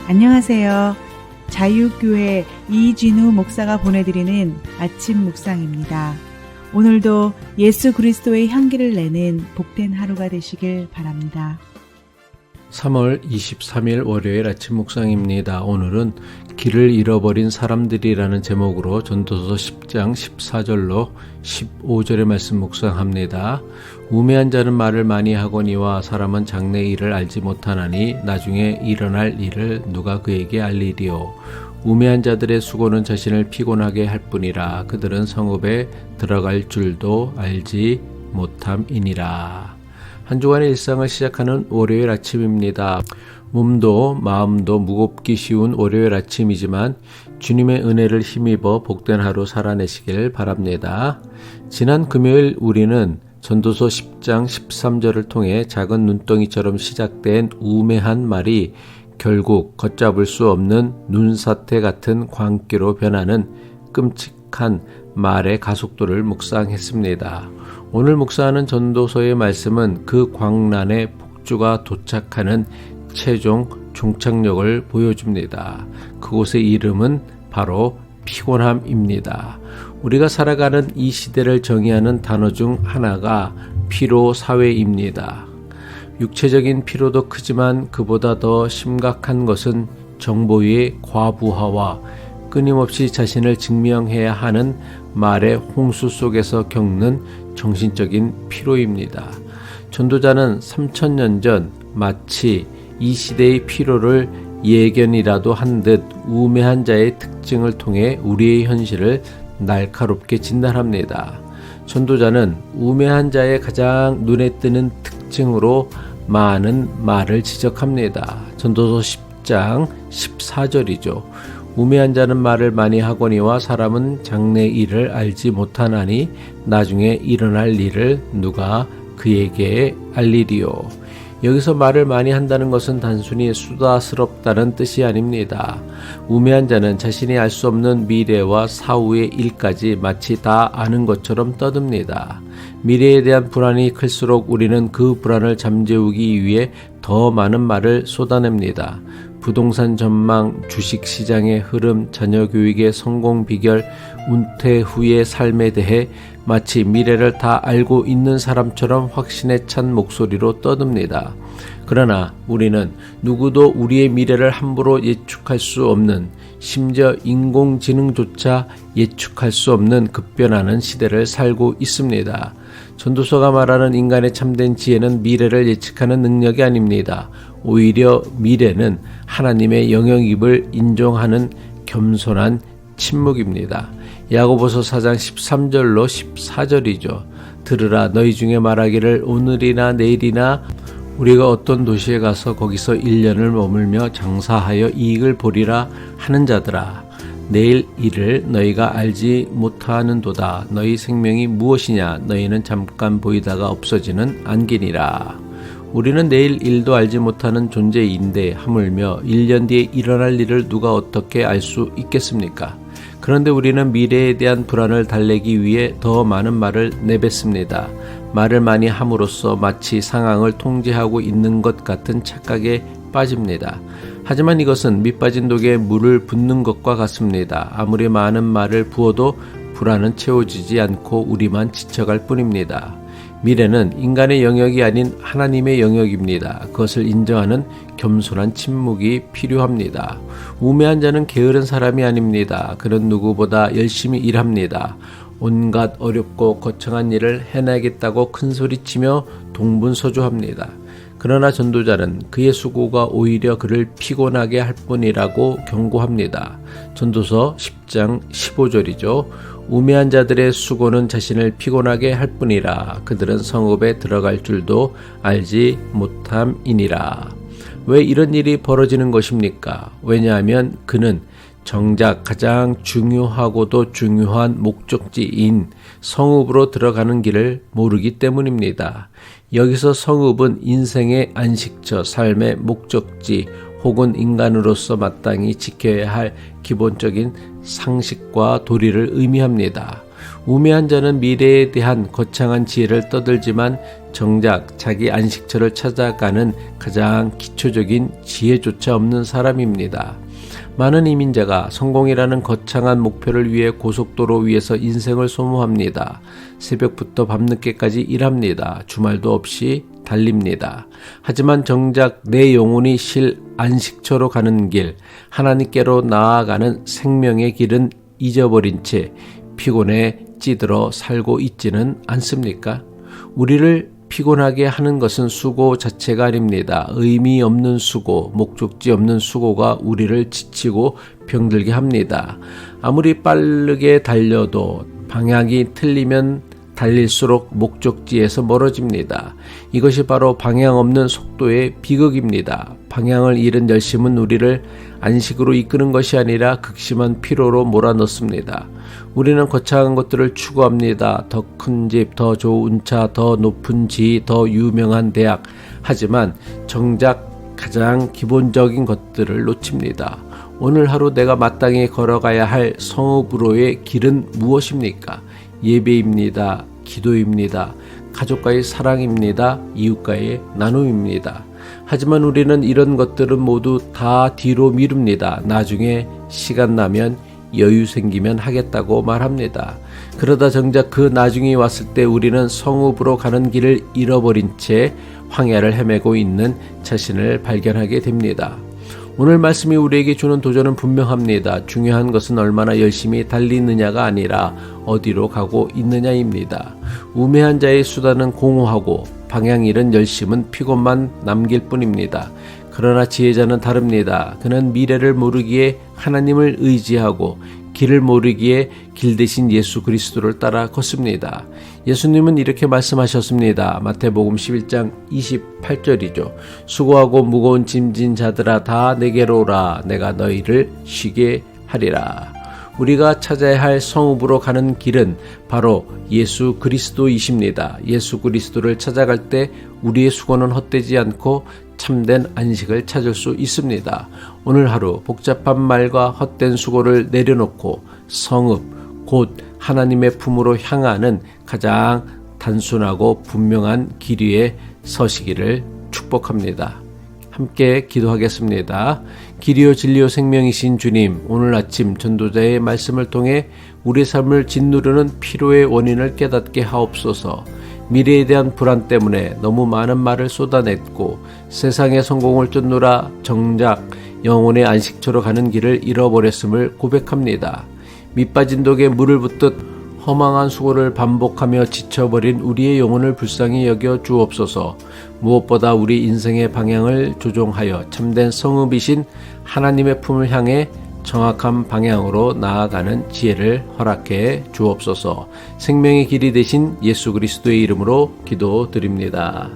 안녕하세요. 자유교회 이진우 목사가 보내드리는 아침 묵상입니다. 오늘도 예수 그리스도의 향기를 내는 복된 하루가 되시길 바랍니다. 3월 23일 월요일 아침 묵상입니다. 오늘은 길을 잃어버린 사람들이라는 제목으로 전도서 10장 14절로 15절의 말씀 묵상합니다. 우매한 자는 말을 많이 하거니와 사람은 장래 일을 알지 못하나니 나중에 일어날 일을 누가 그에게 알리리요. 우매한 자들의 수고는 자신을 피곤하게 할 뿐이라 그들은 성읍에 들어갈 줄도 알지 못함이니라. 한 주간의 일상을 시작하는 월요일 아침입니다. 몸도 마음도 무겁기 쉬운 월요일 아침이지만 주님의 은혜를 힘입어 복된 하루 살아내시길 바랍니다. 지난 금요일 우리는 전도서 10장 13절을 통해 작은 눈덩이처럼 시작된 우매한 말이 결국 걷잡을 수 없는 눈사태 같은 광기로 변하는 끔찍한 말의 가속도를 묵상했습니다. 오늘 묵상하는 전도서의 말씀은 그 광란의 폭주가 도착하는 최종 종착역을 보여줍니다. 그곳의 이름은 바로 피곤함입니다. 우리가 살아가는 이 시대를 정의하는 단어 중 하나가 피로사회입니다. 육체적인 피로도 크지만 그보다 더 심각한 것은 정보의 과부하와 끊임없이 자신을 증명해야 하는 말의 홍수 속에서 겪는 정신적인 피로입니다. 전도자는 3000년 전 마치 이 시대의 피로를 예견이라도 한 듯 우매한 자의 특징을 통해 우리의 현실을 날카롭게 진단합니다. 전도자는 우매한 자의 가장 눈에 띄는 특징으로 많은 말을 지적합니다. 전도서 10장 14절이죠. 우매한 자는 말을 많이 하거니와 사람은 장래 일을 알지 못하나니 나중에 일어날 일을 누가 그에게 알리리요. 여기서 말을 많이 한다는 것은 단순히 수다스럽다는 뜻이 아닙니다. 우매한 자는 자신이 알 수 없는 미래와 사후의 일까지 마치 다 아는 것처럼 떠듭니다. 미래에 대한 불안이 클수록 우리는 그 불안을 잠재우기 위해 더 많은 말을 쏟아냅니다. 부동산 전망, 주식시장의 흐름, 자녀교육의 성공 비결, 은퇴 후의 삶에 대해 마치 미래를 다 알고 있는 사람처럼 확신에 찬 목소리로 떠듭니다. 그러나 우리는 누구도 우리의 미래를 함부로 예측할 수 없는, 심지어 인공지능조차 예측할 수 없는 급변하는 시대를 살고 있습니다. 전도서가 말하는 인간의 참된 지혜는 미래를 예측하는 능력이 아닙니다. 오히려 미래는 하나님의 영역임을 인정하는 겸손한 침묵입니다. 야고보서 4장 13절로 14절이죠. 들으라 너희 중에 말하기를 오늘이나 내일이나 우리가 어떤 도시에 가서 거기서 1년을 머물며 장사하여 이익을 보리라 하는 자들아 내일 일을 너희가 알지 못하는도다. 너희 생명이 무엇이냐 너희는 잠깐 보이다가 없어지는 안개니라. 우리는 내일 일도 알지 못하는 존재인데 하물며 1년 뒤에 일어날 일을 누가 어떻게 알 수 있겠습니까? 그런데 우리는 미래에 대한 불안을 달래기 위해 더 많은 말을 내뱉습니다. 말을 많이 함으로써 마치 상황을 통제하고 있는 것 같은 착각에 빠집니다. 하지만 이것은 밑빠진 독에 물을 붓는 것과 같습니다. 아무리 많은 말을 부어도 불안은 채워지지 않고 우리만 지쳐갈 뿐입니다. 미래는 인간의 영역이 아닌 하나님의 영역입니다. 그것을 인정하는 겸손한 침묵이 필요합니다. 우매한 자는 게으른 사람이 아닙니다. 그는 누구보다 열심히 일합니다. 온갖 어렵고 거창한 일을 해내겠다고 큰소리치며 동분서주합니다. 그러나 전도자는 그의 수고가 오히려 그를 피곤하게 할 뿐이라고 경고합니다. 전도서 10장 15절이죠. 우매한 자들의 수고는 자신을 피곤하게 할 뿐이라 그들은 성읍에 들어갈 줄도 알지 못함이니라. 왜 이런 일이 벌어지는 것입니까? 왜냐하면 그는 정작 가장 중요하고도 중요한 목적지인 성읍으로 들어가는 길을 모르기 때문입니다. 여기서 성읍은 인생의 안식처, 삶의 목적지 혹은 인간으로서 마땅히 지켜야 할 기본적인 상식과 도리를 의미합니다. 우매한 자는 미래에 대한 거창한 지혜를 떠들지만 정작 자기 안식처를 찾아가는 가장 기초적인 지혜조차 없는 사람입니다. 많은 이민자가 성공이라는 거창한 목표를 위해 고속도로 위에서 인생을 소모합니다. 새벽부터 밤늦게까지 일합니다. 주말도 없이 달립니다. 하지만 정작 내 영혼이 쉴 안식처로 가는 길, 하나님께로 나아가는 생명의 길은 잊어버린 채 피곤에 찌들어 살고 있지는 않습니까? 우리를 피곤하게 하는 것은 수고 자체가 아닙니다. 의미 없는 수고, 목적지 없는 수고가 우리를 지치고 병들게 합니다. 아무리 빠르게 달려도 방향이 틀리면 달릴수록 목적지에서 멀어집니다. 이것이 바로 방향 없는 속도의 비극입니다. 방향을 잃은 열심은 우리를 안식으로 이끄는 것이 아니라 극심한 피로로 몰아넣습니다. 우리는 거창한 것들을 추구합니다. 더 큰 집, 더 좋은 차, 더 높은 지위, 더 유명한 대학. 하지만 정작 가장 기본적인 것들을 놓칩니다. 오늘 하루 내가 마땅히 걸어가야 할 성읍으로의 길은 무엇입니까? 예배입니다. 기도입니다. 가족과의 사랑입니다. 이웃과의 나눔입니다. 하지만 우리는 이런 것들은 모두 다 뒤로 미룹니다. 나중에 시간 나면 여유 생기면 하겠다고 말합니다. 그러다 정작 그 나중이 왔을 때 우리는 성읍으로 가는 길을 잃어버린 채 황야를 헤매고 있는 자신을 발견하게 됩니다. 오늘 말씀이 우리에게 주는 도전은 분명합니다. 중요한 것은 얼마나 열심히 달리느냐가 아니라 어디로 가고 있느냐입니다. 우매한 자의 수단은 공허하고 방향 잃은 열심은 피곤만 남길 뿐입니다. 그러나 지혜자는 다릅니다. 그는 미래를 모르기에 하나님을 의지하고 길을 모르기에 길 대신 예수 그리스도를 따라 걷습니다. 예수님은 이렇게 말씀하셨습니다. 마태복음 11장 28절이죠. 수고하고 무거운 짐진 자들아 다 내게로 오라. 내가 너희를 쉬게 하리라. 우리가 찾아야 할 성읍으로 가는 길은 바로 예수 그리스도이십니다. 예수 그리스도를 찾아갈 때 우리의 수고는 헛되지 않고 참된 안식을 찾을 수 있습니다. 오늘 하루 복잡한 말과 헛된 수고를 내려놓고 성읍, 곧 하나님의 품으로 향하는 가장 단순하고 분명한 길 위에 서시기를 축복합니다. 함께 기도하겠습니다. 길이요 진리요 생명이신 주님, 오늘 아침 전도자의 말씀을 통해 우리 삶을 짓누르는 피로의 원인을 깨닫게 하옵소서. 미래에 대한 불안 때문에 너무 많은 말을 쏟아냈고 세상의 성공을 쫓느라 정작 영혼의 안식처로 가는 길을 잃어버렸음을 고백합니다. 밑빠진 독에 물을 붓듯 허망한 수고를 반복하며 지쳐버린 우리의 영혼을 불쌍히 여겨 주옵소서. 무엇보다 우리 인생의 방향을 조종하여 참된 성읍이신 하나님의 품을 향해 정확한 방향으로 나아가는 지혜를 허락해 주옵소서. 생명의 길이 되신 예수 그리스도의 이름으로 기도드립니다.